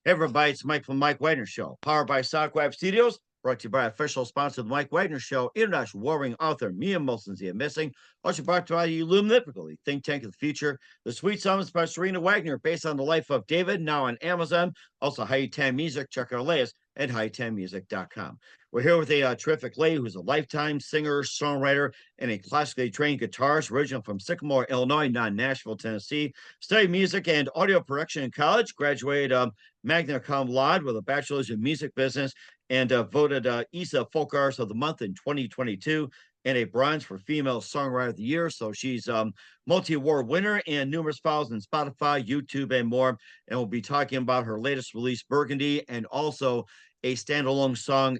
Hey, everybody, it's Mike from the Mike Wagner Show, powered by Songwriter Studios, brought to you by official sponsor of the Mike Wagner Show, international warring author Mia Molson's The Missing, also brought to you by Illuminatically, think tank of the future. The Sweet Summons by Serena Wagner, based on the life of David, now on Amazon. Also, High Time Music, check out our latest at hightimemusic.com. We're here with a terrific lady who's a lifetime singer, songwriter, and a classically trained guitarist, original from Sycamore, Illinois, not Nashville, Tennessee. Studied music and audio production in college, graduated magna cum laude with a bachelor's in music business, and voted ISA Folk Artist of the Month in 2022 and a bronze for Female Songwriter of the Year. So she's multi-award winner and numerous files on Spotify, YouTube, and more. And we'll be talking about her latest release, Burgundy, and also a standalone song,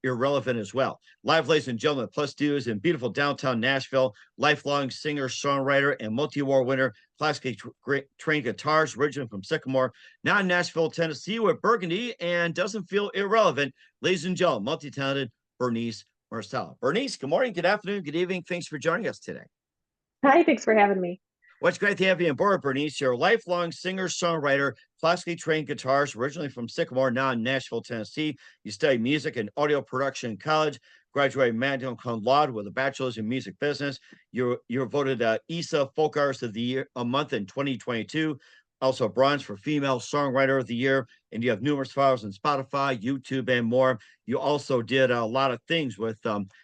Irrelevant, as well. Live, ladies and gentlemen, plus dues in beautiful downtown Nashville, lifelong singer, songwriter, and multi-award winner, classically trained guitarist, originally from Sycamore, now in Nashville, Tennessee, with Burgundy, and doesn't feel irrelevant. Ladies and gentlemen, multi-talented Bernice Marsala. Bernice, good morning, good afternoon, good evening. Thanks for joining us today. Hi, thanks for having me. Well, it's great to have you on board, Bernice. You're a lifelong singer, songwriter, classically trained guitarist, originally from Sycamore, now in Nashville, Tennessee. You studied music and audio production in college, graduated magna cum laude with a bachelor's in music business. You're voted ISA Folk Artist of the Year a month in 2022. Also bronze for Female Songwriter of the Year, and you have numerous files on Spotify, YouTube, and more. You also did a lot of things with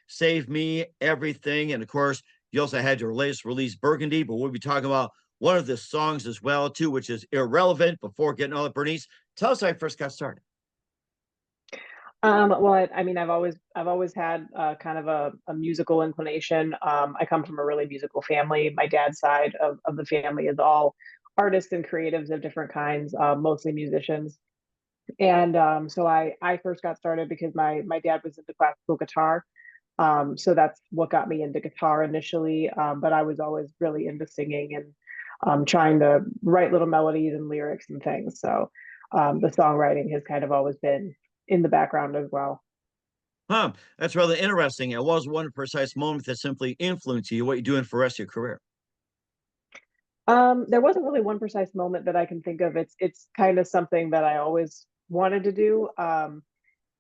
Save Me, Everything, and of course, you also had your latest release, Burgundy, but we'll be talking about one of the songs as well, too, which is Irrelevant. Before getting all that, Bernice, tell us how you first got started. Well, I mean, I've always had kind of a musical inclination. I come from a really musical family. My dad's side of the family is all artists and creatives of different kinds, mostly musicians. And so I first got started because my dad was into classical guitar. So that's what got me into guitar initially. But I was always really into singing and trying to write little melodies and lyrics and things. So the songwriting has kind of always been in the background as well. Huh, that's rather interesting. It was one precise moment that simply influenced you, what you're doing for the rest of your career. There wasn't really one precise moment that I can think of. It's kind of something that I always wanted to do.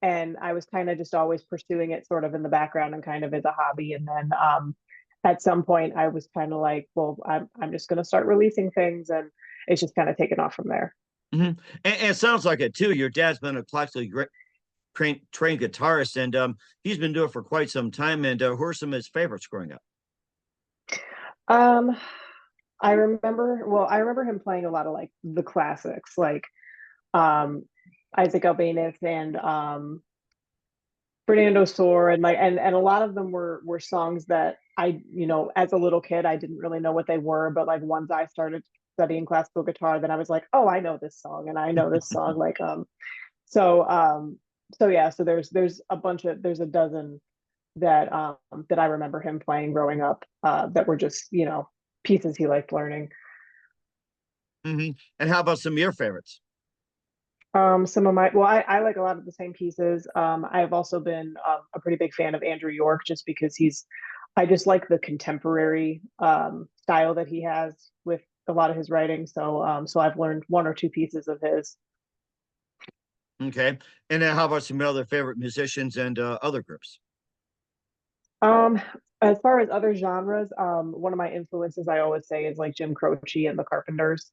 And I was kind of just always pursuing it sort of in the background and kind of as a hobby. And then at some point I was kind of like, well, I'm just going to start releasing things, and it's just kind of taken off from there. And it sounds like it too. Your dad's been a classically trained guitarist, and he's been doing it for quite some time. And who are some of his favorites growing up? Um, I remember him playing a lot of like the classics, like um, Isaac Albeniz and Fernando Sor, and and a lot of them were songs that I, as a little kid, I didn't really know what they were, but like once I started studying classical guitar, then I was like, oh, I know this song and I know this song. So so yeah, so there's a dozen that that I remember him playing growing up, that were just, pieces he liked learning. And how about some of your favorites? Some of my, well, I like a lot of the same pieces. I've also been a pretty big fan of Andrew York, just because I just like the contemporary style that he has with a lot of his writing. So I've learned one or two pieces of his. Okay. And then how about some other favorite musicians and other groups? Um, as far as other genres, one of my influences I always say is like Jim Croce and the Carpenters.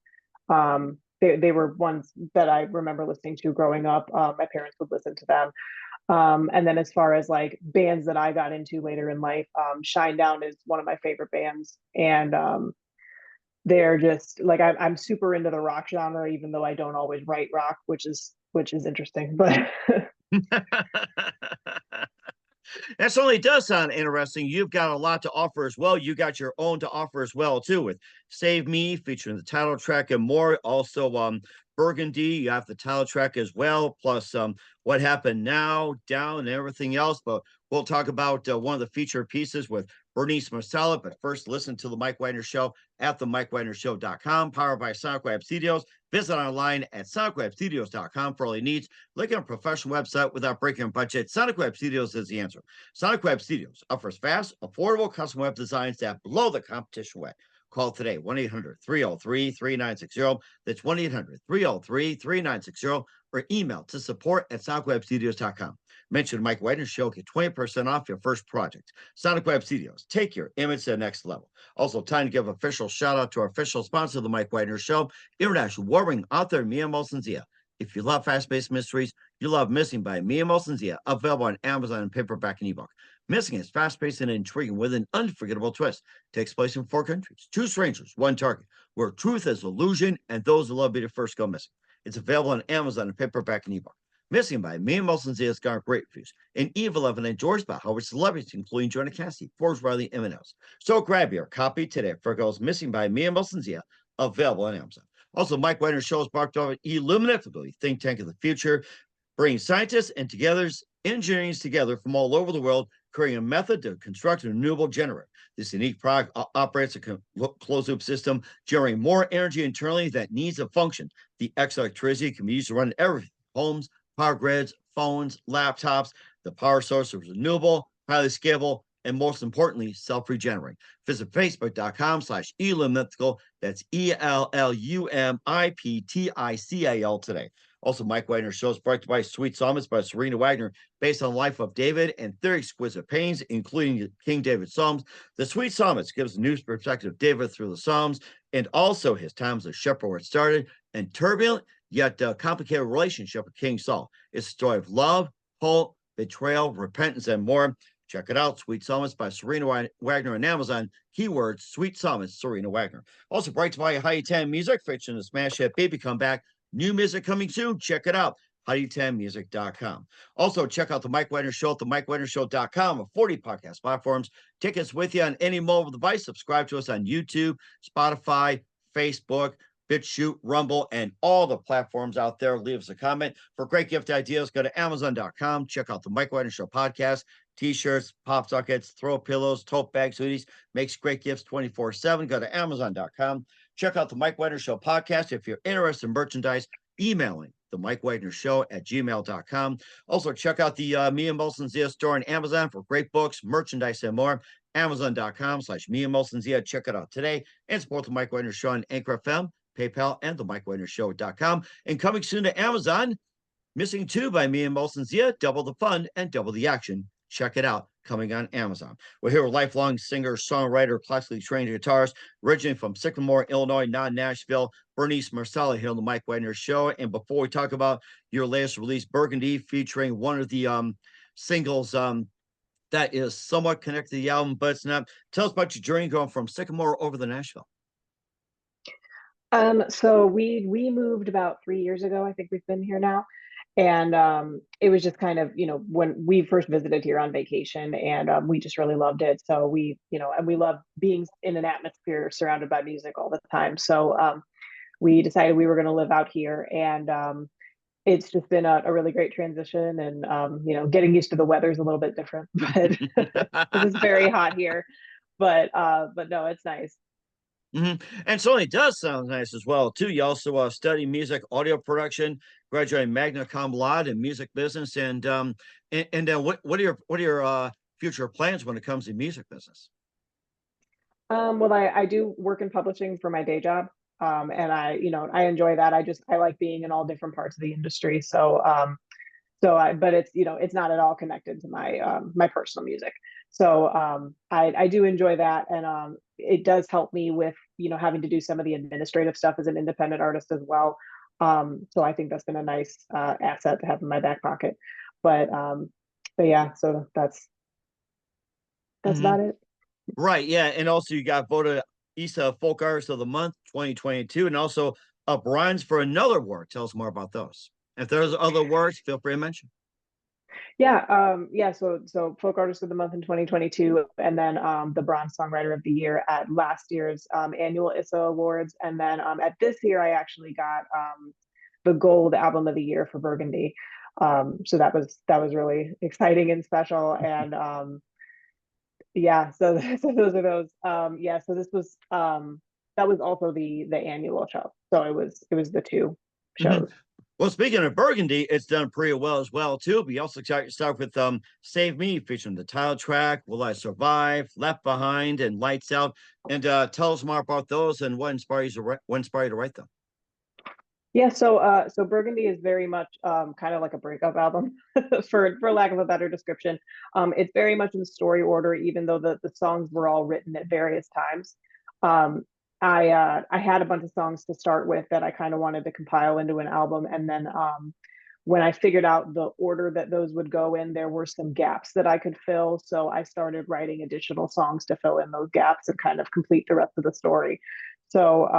They were ones that I remember listening to growing up. My parents would listen to them. And then as far as like bands that I got into later in life, Shinedown is one of my favorite bands. And they're just like, I'm super into the rock genre, even though I don't always write rock, which is interesting. But That certainly does sound interesting. You've got a lot to offer as well. You got your own to offer as well, too, with Save Me featuring the title track and more. Also, Burgundy, you have the title track as well, plus What Happened Now, Down, and everything else. But we'll talk about one of the feature pieces with Bernice Marsala. But first, listen to the Mike Wagner Show at themikewagnershow.com, powered by SoundWeb Studios. Visit online at sonicwebstudios.com for all your needs. Look at a professional website without breaking a budget. Sonic Web Studios is the answer. Sonic Web Studios offers fast, affordable custom web designs that blow the competition away. Call today, 1-800-303-3960. That's 1-800-303-3960, or email to support@sonicwebstudios.com. Mention Mike Wagner Show, get 20% off your first project. Sonic Web Studios, take your image to the next level. Also, time to give official shout out to our official sponsor of the Mike Wagner Show, international warring author Mia Molson-Zia. If you love fast-paced mysteries, you love Missing by Mia Molson-Zia, available on Amazon in paperback and ebook. Missing is fast-paced and intriguing with an unforgettable twist. Takes place in 4 countries, 2 strangers, 1 target, where truth is illusion and those who love be the first go missing. It's available on Amazon in paperback and ebook. Missing by Mia Molson-Zia has garnered great reviews. And Eve 11 enjoys by Howard celebrities, including Jonah Cassidy, Forbes Riley, and else. So grab your copy today for Girls Missing by Mia Molson-Zia, available on Amazon. Also, Mike Wagner's show is brought to you by Illuminatively, think tank of the future, bringing scientists and engineers together from all over the world, creating a method to construct a renewable generator. This unique product operates a closed-loop system, generating more energy internally that needs to function. The extra electricity can be used to run everything: homes, power grids, phones, laptops. The power source is renewable, highly scalable, and most importantly, self-regenerating. Visit facebook.com/elumiptical. That's ELLUMIPTICAL today. Also, Mike Wagner's show is brought to you by Sweet Psalmist by Serena Wagner, based on the life of David and 30 exquisite paintings, including King David's Psalms. The Sweet Psalmist gives a new perspective of David through the Psalms, and also his time as a shepherd where it started, and turbulent yet complicated relationship with King Saul. It's a story of love, hope, betrayal, repentance, and more. Check it out, Sweet Psalmist by Serena Wagner on Amazon. Keyword, Sweet Psalmist, Serena Wagner. Also, brought to you by High 10 Music, fiction to smash hit Baby Comeback. New music coming soon. Check it out. High10music.com. Also, check out the Mike Wagner Show at themikewagnershow.com of 40 podcast platforms. Take us with you on any mobile device. Subscribe to us on YouTube, Spotify, Facebook, BitChute, Rumble, and all the platforms out there. Leave us a comment. For great gift ideas, go to Amazon.com. Check out the Mike Wagner Show podcast. T-shirts, pop sockets, throw pillows, tote bags, hoodies. Makes great gifts 24/7. Go to Amazon.com. Check out the Mike Wagner Show podcast. If you're interested in merchandise, emailing the Mike Wagner Show at gmail.com. Also, check out the Mia Molson-Zia store on Amazon for great books, merchandise, and more. Amazon.com/Mia Molson-Zia. Check it out today and support the Mike Wagner Show on Anchor FM, PayPal, and the MikeWagnerShow.com. And coming soon to Amazon, Missing 2 by Mia Molson-Zia, double the fun and double the action. Check it out, coming on Amazon. We're here with lifelong singer, songwriter, classically trained guitarist, originally from Sycamore, Illinois, not Nashville, Bernice Marsala here on the Mike Wagner Show. And before we talk about your latest release, Burgundy, featuring one of the singles that is somewhat connected to the album, but it's not. Tell us about your journey going from Sycamore over to Nashville. So we moved about 3 years ago. I think we've been here now. And it was just kind of, when we first visited here on vacation, and we just really loved it. So and we love being in an atmosphere surrounded by music all the time. So we decided we were going to live out here, and it's just been a really great transition. And getting used to the weather's a little bit different, but it's very hot here. But no, it's nice. And certainly does sound nice as well, too. You also study music, audio production, graduated magna cum laude in music business, and what are your future plans when it comes to music business? Well, I do work in publishing for my day job, and I enjoy that. I like being in all different parts of the industry. But it's not at all connected to my personal music. So I do enjoy that, and it does help me with having to do some of the administrative stuff as an independent artist as well. So I think that's been a nice asset to have in my back pocket. But yeah, so that's about it. Right, yeah, and also you got voted East Folk Artist of the Month 2022, and also a bronze for another award. Tell us more about those. If there's other awards, feel free to mention. Yeah. So Folk Artist of the Month in 2022, and then the Bronze Songwriter of the Year at last year's annual ISSA Awards, and then at this year I actually got the Gold Album of the Year for Burgundy. So that was really exciting and special, and yeah. So those are those. Yeah. So this was that was also the annual show. So it was the 2 shows. Well, speaking of Burgundy, it's done pretty well as well too. But you also start with "Save Me," featuring the title track, "Will I Survive," "Left Behind," and "Lights Out." And tell us more about those and what inspired you to write them. Yeah, so Burgundy is very much kind of like a breakup album, for lack of a better description. It's very much in story order, even though the songs were all written at various times. Um, I had a bunch of songs to start with that I kind of wanted to compile into an album, and then when I figured out the order that those would go in, there were some gaps that I could fill. So I started writing additional songs to fill in those gaps and kind of complete the rest of the story. So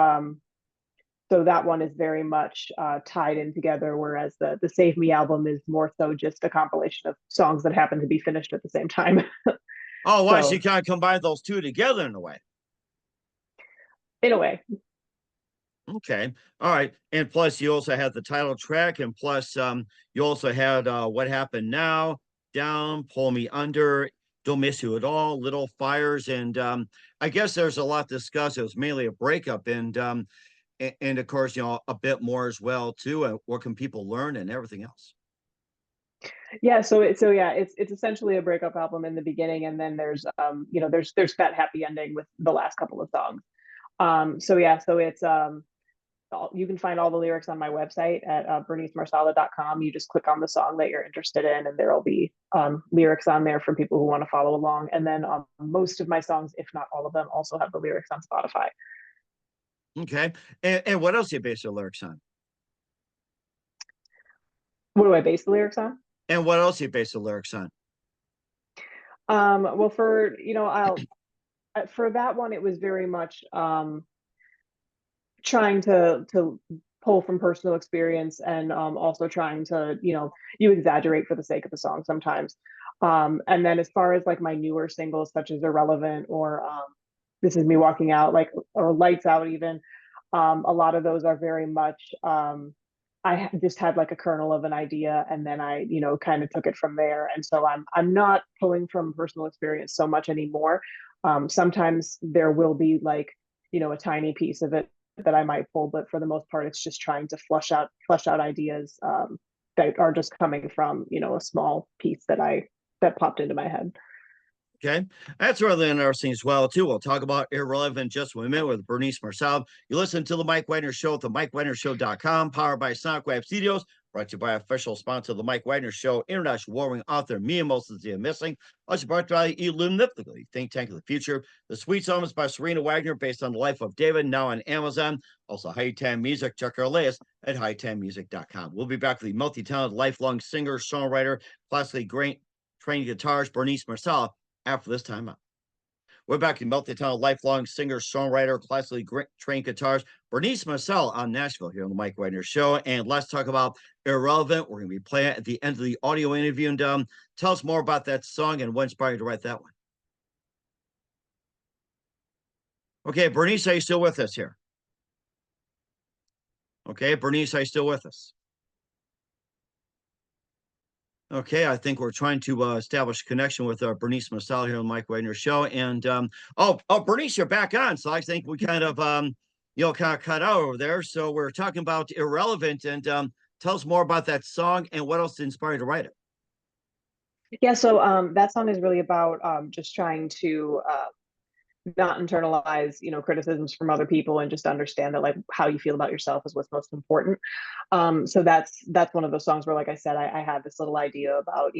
so that one is very much tied in together, whereas the Save Me album is more so just a compilation of songs that happen to be finished at the same time. Oh, why? So you So kind of combine those two together in a way. in a way, Okay. All right. And plus, you also had the title track, and plus, you also had "What Happened Now," "Down," "Pull Me Under," "Don't Miss You at All," "Little Fires," and I guess there's a lot to discuss. It was mainly a breakup, and of course, a bit more as well too. What can people learn and everything else? yeah. So yeah, it's essentially a breakup album in the beginning, and then there's there's that happy ending with the last couple of songs. So yeah, so it's you can find all the lyrics on my website at bernicemarsala.com. You just click on the song that you're interested in, and there'll be lyrics on there for people who want to follow along. And then most of my songs, if not all of them, also have the lyrics on Spotify. Okay. And what else do you base your lyrics on? What do I base the lyrics on? And what else do you base the lyrics on? Well, for I'll for that one, it was very much trying to pull from personal experience, and also trying to you exaggerate for the sake of the song sometimes. And then as far as like my newer singles such as Irrelevant or This Is Me Walking Out, like, or Lights Out even, a lot of those are very much just had like a kernel of an idea, and then I kind of took it from there. And so I'm not pulling from personal experience so much anymore. Sometimes there will be like a tiny piece of it that I might pull, but for the most part, it's just trying to flush out ideas that are just coming from a small piece that popped into my head. Okay. That's really interesting as well, too. We'll talk about Irrelevant just in a minute with Bernice Marsala. You listen to The Mike Wagner Show at the MikeWagnerShow.com, powered by Songwriter Studios, brought to you by official sponsor of The Mike Wagner Show, international warring author Mia Molson's Missing. Also brought to you by Illumnifically, think tank of the future. The Sweet Song is by Serena Wagner, based on the life of David, now on Amazon. Also, High Time Music. Check our latest at hightimemusic.com. We'll be back with the multi-talented, lifelong singer, songwriter, classically great trained guitarist Bernice Marsala after this time out. We're back in multi-talented, lifelong singer, songwriter, classically trained guitarist Bernice Marsala on Nashville here on the Mike Wagner Show. And let's talk about Irrelevant. We're going to be playing it at the end of the audio interview. And tell us more about that song and what inspired you to write that one. Okay, Bernice, are you still with us here? Okay, Bernice, are you still with us? Okay, I think we're trying to establish connection with Bernice Marsala here on the Mike Wagner Show. And Bernice, you're back on. So I think we kind of kind of cut out over there. So we're talking about Irrelevant, and tell us more about that song and what else inspired you to write it. Yeah, so that song is really about just trying to not internalize criticisms from other people, and just understand that like how you feel about yourself is what's most important. So that's one of those songs where, like I said, I had this little idea about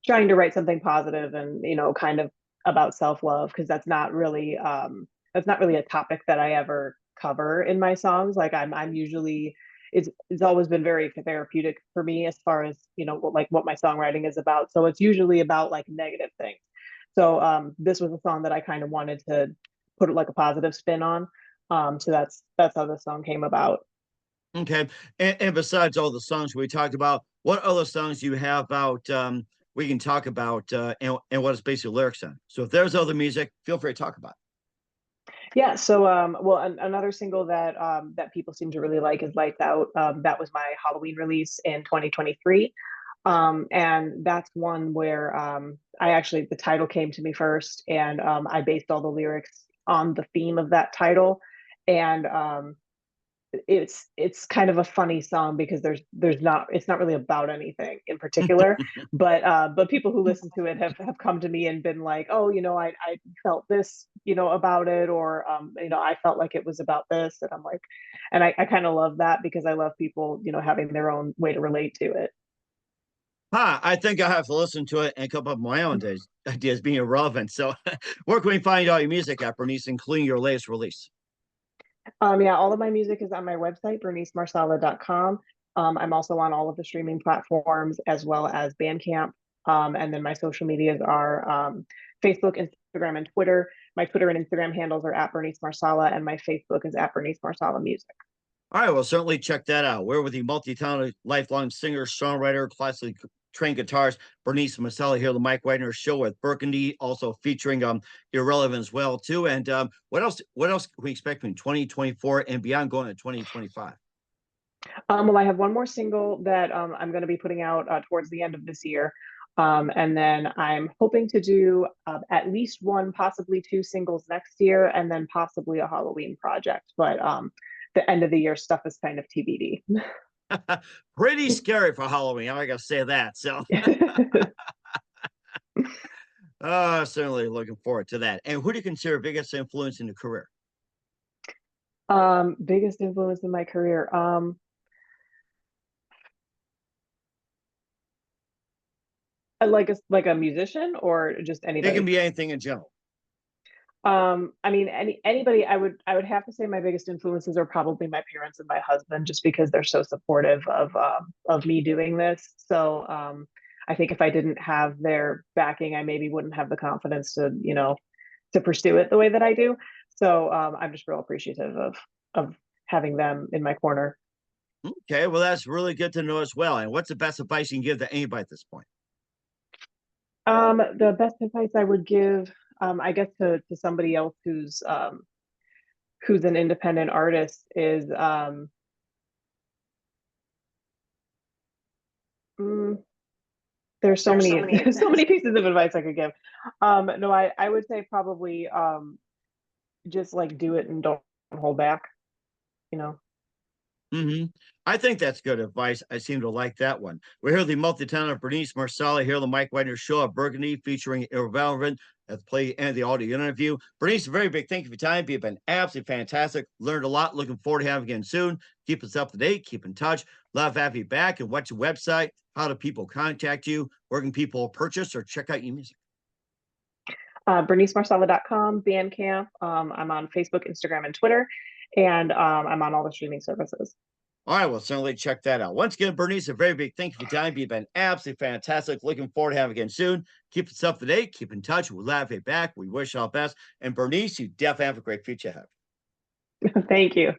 trying to write something positive, and kind of about self-love, because that's not really a topic that I ever cover in my songs. Like I'm usually it's always been very therapeutic for me as far as what my songwriting is about. So it's usually about like negative things. So this was a song that I kind of wanted to put like a positive spin on. So that's how the song came about. Okay, and besides all the songs we talked about, what other songs do you have out? We can talk about and what is basically lyrics on. So if there's other music, feel free to talk about Yeah. So well, another single that people seem to really like is Lights Out. That was my Halloween release in 2023. And that's one where I actually the title came to me first, and I based all the lyrics on the theme of that title. And it's kind of a funny song because there's not it's not really about anything in particular, but people who listen to it have come to me and been like, oh, I felt this, about it, or I felt like it was about this, and I'm like, and I kind of love that because I love people, having their own way to relate to it. I think I have to listen to it and come up with my own ideas being irrelevant. So, where can we find all your music at, Bernice, including your latest release? Yeah, all of my music is on my website, bernicemarsala.com. I'm also on all of the streaming platforms as well as Bandcamp. And then my social medias are Facebook, Instagram, and Twitter. My Twitter and Instagram handles are at Bernice Marsala, and my Facebook is at Bernice Marsala Music. All right, well, certainly check that out. We're with the multi-talented, lifelong singer, songwriter, classically trained guitarist Bernice Marsala here, the Mike Wagner Show with Burgundy, also featuring Irrelevant as well too. And what else? What else can we expect in 2024 and beyond, going to 2025? Well, I have one more single that I'm going to be putting out towards the end of this year. And then I'm hoping to do at least one, possibly two singles next year, and then possibly a Halloween project. But the end of the year stuff is kind of TBD. Pretty scary for Halloween. I gotta say that. So, certainly looking forward to that. And who do you consider biggest influence in your career? Biggest influence in my career. Like a musician or just It can anybody. be anything in general. I mean, anybody. I would have to say my biggest influences are probably my parents and my husband, just because they're so supportive of me doing this. So I think if I didn't have their backing, I maybe wouldn't have the confidence to pursue it the way that I do. So I'm just real appreciative of having them in my corner. Okay, well, that's really good to know as well. And what's the best advice you can give to anybody at this point? The best advice I would give, I guess, to somebody else who's an independent artist is mm, there's so There's so many many. there's so many pieces of advice I could give. No, I would say probably just like do it and don't hold back, you know. Hmm. I think that's good advice. I seem to like that one. We're here, the multi-talented Bernice Marsala here on the Mike Wagner Show at Burgundy, featuring Irrelevant at the play and the audio interview. Bernice, a very big thank you for your time. You've been absolutely fantastic. Learned a lot. Looking forward to having you again soon. Keep us up to date. Keep in touch. Love having you back. And what's your website? How do people contact you? Where can people purchase or check out your music? BerniceMarsala.com, Bandcamp. I'm on Facebook, Instagram, and Twitter, and I'm on all the streaming services. All right, well, certainly check that out. Once again, Bernice, a very big thank you for your time. You've been absolutely fantastic. Looking forward to having you again soon. Keep us up to date. Keep in touch. We'll have you back. We wish you all the best. And Bernice, you definitely have a great future ahead. Thank you.